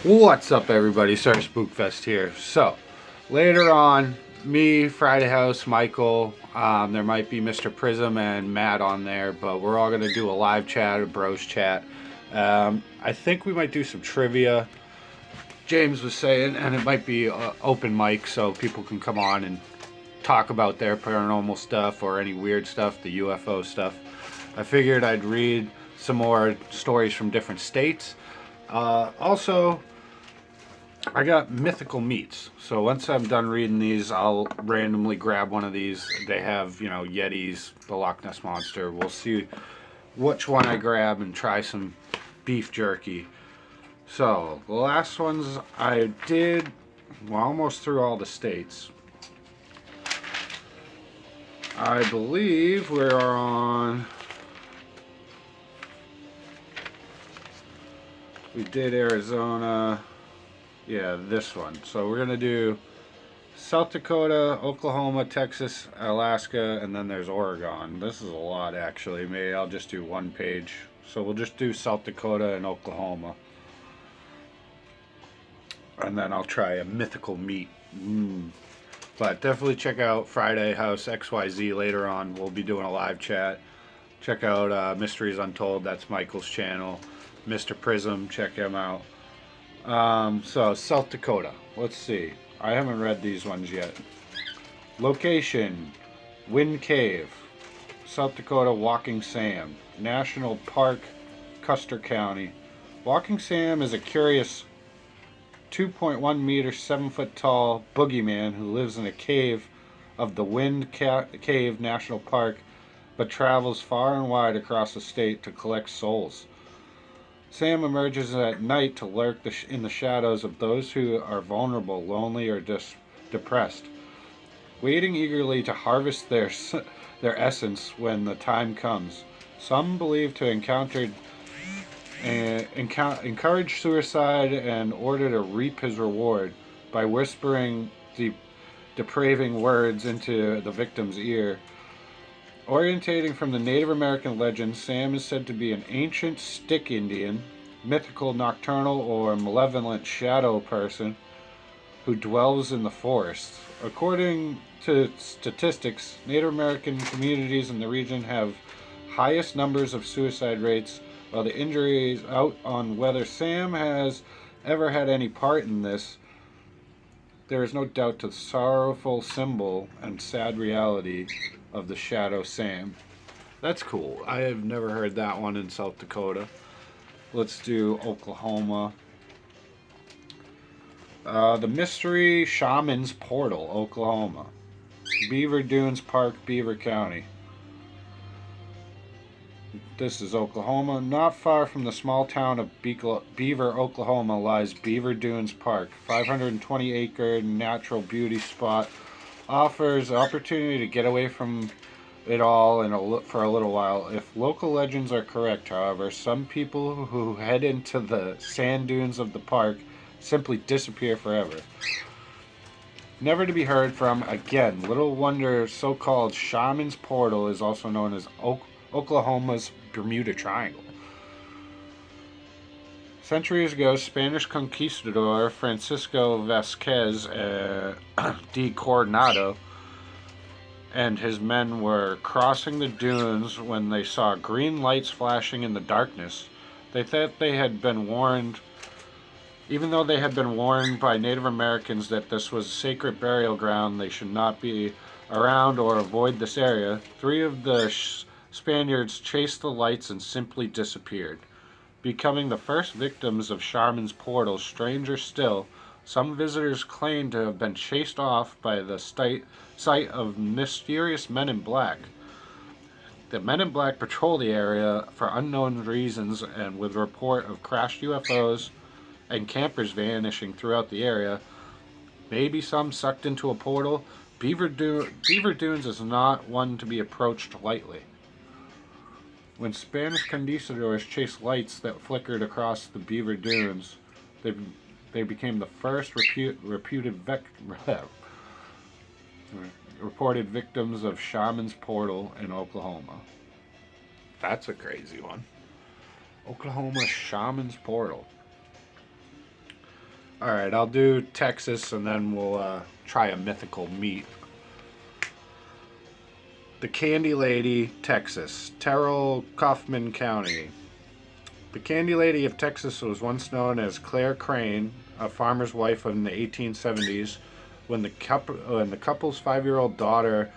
What's up, everybody? Sorry, Spookfest here. So, later on, me, Friday House, Michael, there might be Mr. Prism and Matt on there, but we're all going to do a live chat, a bros chat. I think we might do some trivia, James was saying, and it might be open mic so people can come on and talk about their paranormal stuff or any weird stuff, the UFO stuff. I figured I'd read some more stories from different states. Also, I got mythical meats. So once I'm done reading these, I'll randomly grab one of these. They have, Yetis, the Loch Ness Monster. We'll see which one I grab and try some beef jerky. So the last ones I did, well, almost through all the states. I believe we're on. We did Arizona. Yeah, this one. So we're going to do South Dakota, Oklahoma, Texas, Alaska, and then there's Oregon. This is a lot, actually. Maybe I'll just do one page. So we'll just do South Dakota and Oklahoma. And then I'll try a mythical meat. But definitely check out Friday House XYZ later on. We'll be doing a live chat. Check out Mysteries Untold. That's Michael's channel. Mr. Prism, check him out. So South Dakota. Let's see. I haven't read these ones yet. Location: Wind Cave, South Dakota. Walking Sam National Park, Custer County. Walking Sam is a curious 2.1 meter, 7-foot tall boogeyman who lives in a cave of the Cave National Park, but travels far and wide across the state to collect souls. Sam emerges at night to lurk in the shadows of those who are vulnerable, lonely, or depressed, waiting eagerly to harvest their essence when the time comes. Some believe to encourage suicide and order to reap his reward by whispering depraving words into the victim's ear. Orientating from the Native American legend, Sam is said to be an ancient stick Indian, mythical, nocturnal, or malevolent shadow person who dwells in the forests. According to statistics, Native American communities in the region have highest numbers of suicide rates, while the injury is out on whether Sam has ever had any part in this. There is no doubt to the sorrowful symbol and sad reality of the Shadow Sam. That's cool. I have never heard that one in South Dakota. Let's do Oklahoma. The Mystery Shaman's Portal, Oklahoma. Beaver Dunes Park, Beaver County. This is Oklahoma. Not far from the small town of Beaver, Oklahoma, lies Beaver Dunes Park. 520-acre natural beauty spot offers opportunity to get away from it all for a little while. If local legends are correct, however, some people who head into the sand dunes of the park simply disappear forever, never to be heard from again. Little wonder so-called Shaman's Portal is also known as Oklahoma's Bermuda Triangle. Centuries ago, Spanish conquistador Francisco Vasquez de Coronado and his men were crossing the dunes when they saw green lights flashing in the darkness. They thought they had been warned, even though they had been warned by Native Americans that this was a sacred burial ground, they should not be around or avoid this area. Three of the Spaniards chased the lights and simply disappeared, becoming the first victims of Shaman's Portal. Stranger still, some visitors claim to have been chased off by the sight of mysterious men in black. The men in black patrol the area for unknown reasons, and with report of crashed UFOs and campers vanishing throughout the area, maybe some sucked into a portal. Beaver Dunes is not one to be approached lightly. When Spanish conquistadors chased lights that flickered across the Beaver Dunes, they became the first reported victims of Shaman's Portal in Oklahoma. That's a crazy one. Oklahoma Shaman's Portal. Alright, I'll do Texas and then we'll try a mythical meat. The Candy Lady, Texas. Terrell, Kaufman County. The Candy Lady of Texas was once known as Claire Crane, a farmer's wife in the 1870s, when the couple's 5-year-old daughter,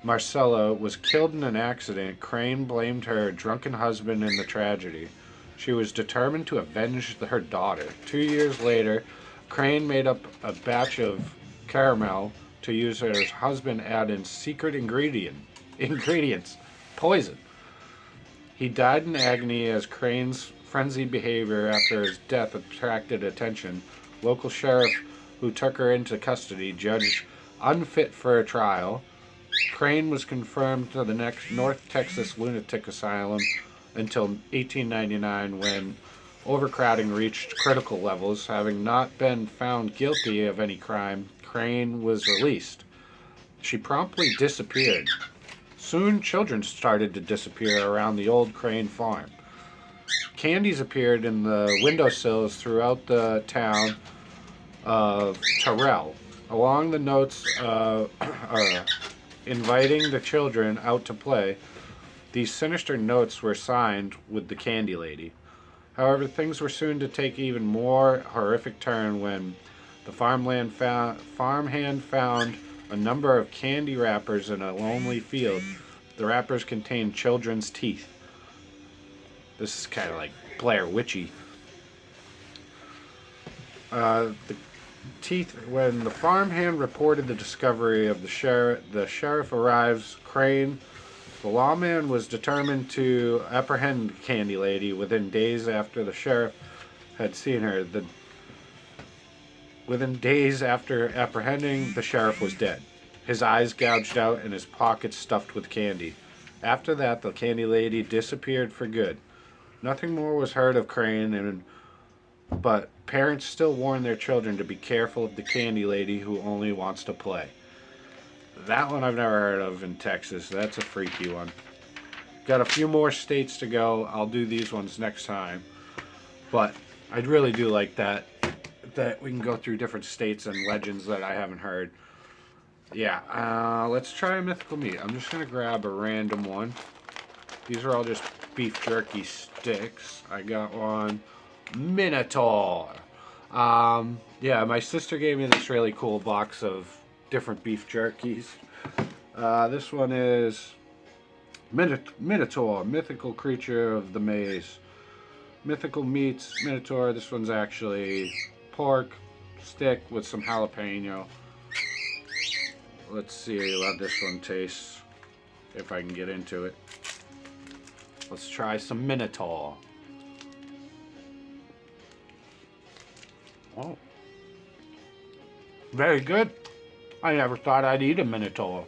Marcella, was killed in an accident. Crane blamed her drunken husband in the tragedy. She was determined to avenge her daughter. 2 years later, Crane made up a batch of caramel to use her husband add in secret ingredients, poison. He died in agony as Crane's frenzied behavior after his death attracted attention. Local sheriff who took her into custody judged unfit for a trial. Crane was confirmed to the next North Texas lunatic asylum until 1899 when overcrowding reached critical levels. Having not been found guilty of any crime, Crane was released. She promptly disappeared. Soon, children started to disappear around the old Crane farm. Candies appeared in the windowsills throughout the town of Terrell. Along the notes inviting the children out to play, these sinister notes were signed with the Candy Lady. However, things were soon to take even more horrific turn when the farmhand found a number of candy wrappers in a lonely field. The wrappers contained children's teeth. This is kind of like Blair Witchy. The teeth. When the farmhand reported the discovery of the sheriff arrives. Crane, the lawman, was determined to apprehend the Candy Lady. Within days after the sheriff had seen her, within days after apprehending, the sheriff was dead, his eyes gouged out and his pockets stuffed with candy. After that, the Candy Lady disappeared for good. Nothing more was heard of Crane, but parents still warn their children to be careful of the Candy Lady who only wants to play. That one I've never heard of in Texas. That's a freaky one. Got a few more states to go. I'll do these ones next time. But I really do like that we can go through different states and legends that I haven't heard. Yeah, let's try a mythical meat. I'm just going to grab a random one. These are all just beef jerky sticks. I got one. Minotaur. Yeah, my sister gave me this really cool box of different beef jerkies. This one is Minotaur, mythical creature of the maze. Mythical meats, Minotaur. This one's actually pork stick with some jalapeno. Let's see how this one tastes, if I can get into it. Let's try some Minotaur. Oh, very good. I never thought I'd eat a Minotaur.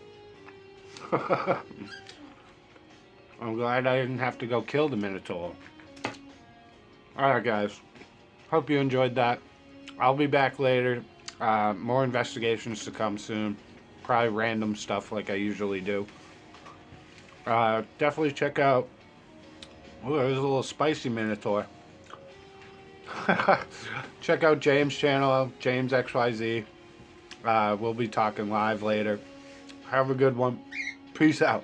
I'm glad I didn't have to go kill the Minotaur. Alright guys, hope you enjoyed that. I'll be back later. More investigations to come soon. Probably random stuff like I usually do. Definitely check out... Oh, there's a little spicy Minotaur. Check out James' channel, James XYZ. We'll be talking live later. Have a good one. Peace out.